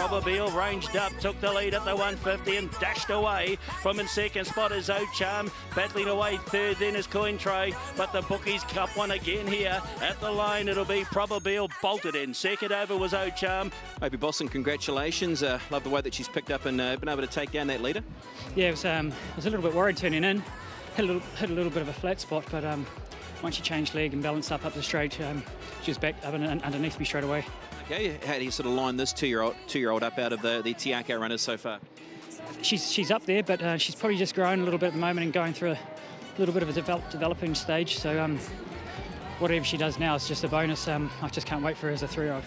PROBABEEL ranged up, took the lead at the 150 and dashed away. From in second spot is O'Charm, battling away third, then is Coin Tray, but the bookies cup one again here. At the line it'll be PROBABEEL, bolted in. Second over was O'Charm. OPIE Bosson, congratulations. Love the way that she's picked up and been able to take down that leader. Yeah, I was a little bit worried turning in. Hit a little bit of a flat spot, but once she changed leg and balanced up the straight, she was back up and underneath me straight away. Okay, how do you sort of line this two-year-old up out of the Tiako runners so far? She's up there, but she's probably just growing a little bit at the moment and going through a little bit of a developing stage. So whatever she does now is just a bonus. I just can't wait for her as a 3-year-old.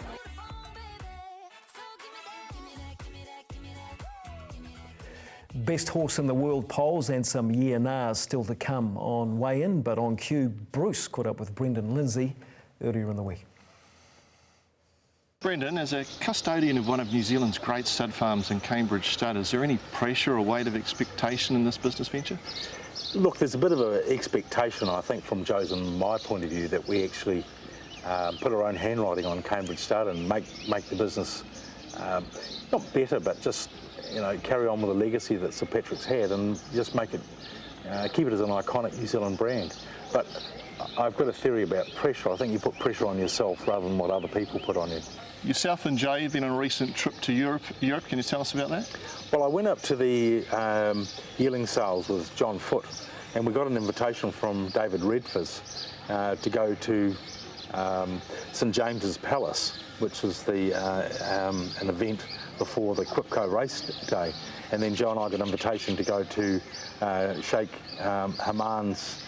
Best horse in the world polls and some year-nars still to come on weigh-in, but on cue, Bruce caught up with Brendan Lindsay earlier in the week. Brendan, as a custodian of one of New Zealand's great stud farms in Cambridge Stud, is there any pressure or weight of expectation in this business venture? Look, there's a bit of an expectation, I think, from Joe's and my point of view, that we actually put our own handwriting on Cambridge Stud and make the business not better, but just carry on with the legacy that Sir Patrick's had and just make it, keep it as an iconic New Zealand brand. But I've got a theory about pressure. I think you put pressure on yourself rather than what other people put on you. Yourself and Joe have been on a recent trip to Europe. Can you tell us about that? Well, I went up to the yearling sales with John Foote, and we got an invitation from David Redfus to go to St James's Palace, which was an event before the Quipco race day. And then Joe and I got an invitation to go to Sheikh Haman's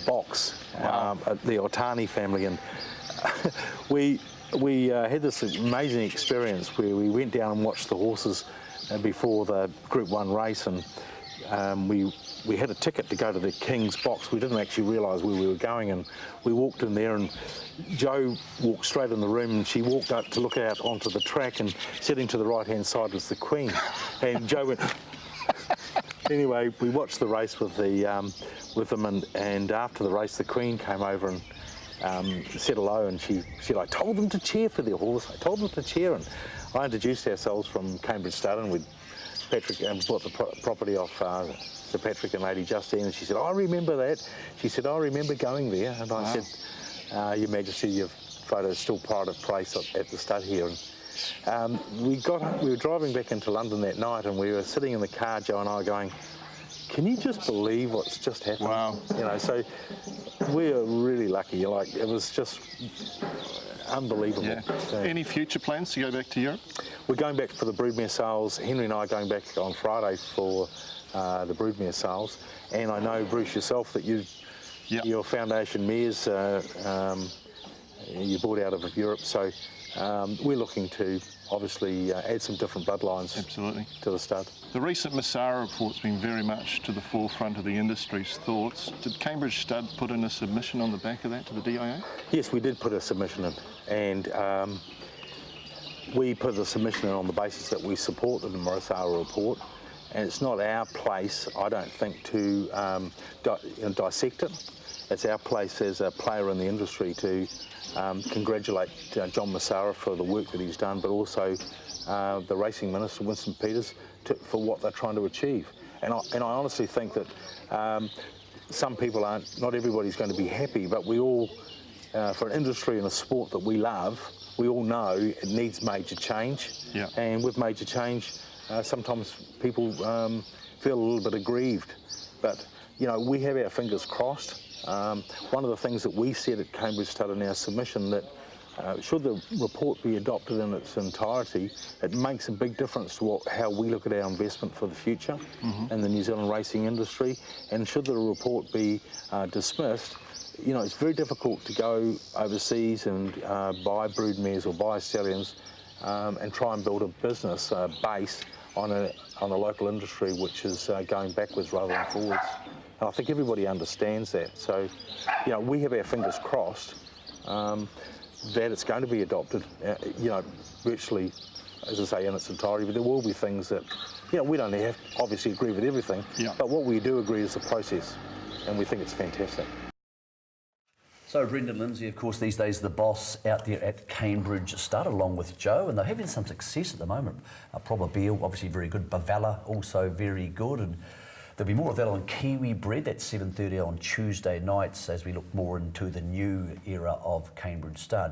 box. Wow. At the Otani family, and we had this amazing experience where we went down and watched the horses before the Group 1 race, and we had a ticket to go to the King's box. We didn't actually realise where we were going, and we walked in there, and Joe walked straight in the room, and she walked up to look out onto the track, and sitting to the right-hand side was the Queen, and Joe went. Anyway, we watched the race with them, and after the race, the Queen came over and said hello, and she like told them to cheer for their horse. I told them to cheer, and I introduced ourselves from Cambridge Stud, and Patrick bought the property off Sir Patrick and Lady Justine, and she said, "I remember that." She said, "I remember going there," and I said, "Your Majesty, your photo is still pride of place at the stud here." And we were driving back into London that night, and we were sitting in the car, Joe and I, going, "Can you just believe what's just happened?" Wow. So we are really lucky. It was just unbelievable. Yeah. Any future plans to go back to Europe? We're going back for the broodmare sales. Henry and I are going back on Friday for the broodmare sales. And I know, Bruce, yourself, that your foundation mares you bought out of Europe. So we're looking to obviously add some different bloodlines. Absolutely. To the stud. The recent Massara report's been very much to the forefront of the industry's thoughts. Did Cambridge Stud put in a submission on the back of that to the DIA? Yes, we did put a submission in, and we put the submission in on the basis that we support the Massara report, and it's not our place, I don't think, to dissect it. It's our place as a player in the industry to congratulate John Massara for the work that he's done, but also the Racing Minister, Winston Peters, for what they're trying to achieve. And I honestly think that some people not everybody's going to be happy, but we all, for an industry and a sport that we love, we all know it needs major change. Yeah. And with major change, sometimes people feel a little bit aggrieved. But, we have our fingers crossed. One of the things that we said at Cambridge Stud in our submission, that should the report be adopted in its entirety, it makes a big difference to how we look at our investment for the future in the New Zealand racing industry. And should the report be dismissed, it's very difficult to go overseas and buy broodmares or buy stallions and try and build a business base on a local industry which is going backwards rather than forwards. And I think everybody understands that. So, we have our fingers crossed that it's going to be adopted, virtually, as I say, in its entirety. But there will be things that, we don't have obviously agree with everything. Yeah. But what we do agree is the process, and we think it's fantastic. So Brendan Lindsay, of course, these days the boss out there at Cambridge Stud, along with Joe, and they're having some success at the moment. PROBABEEL, obviously very good. Bavella, also very good. And there'll be more of that on Kiwi Bread. That's 7:30 on Tuesday nights as we look more into the new era of Cambridge Stud.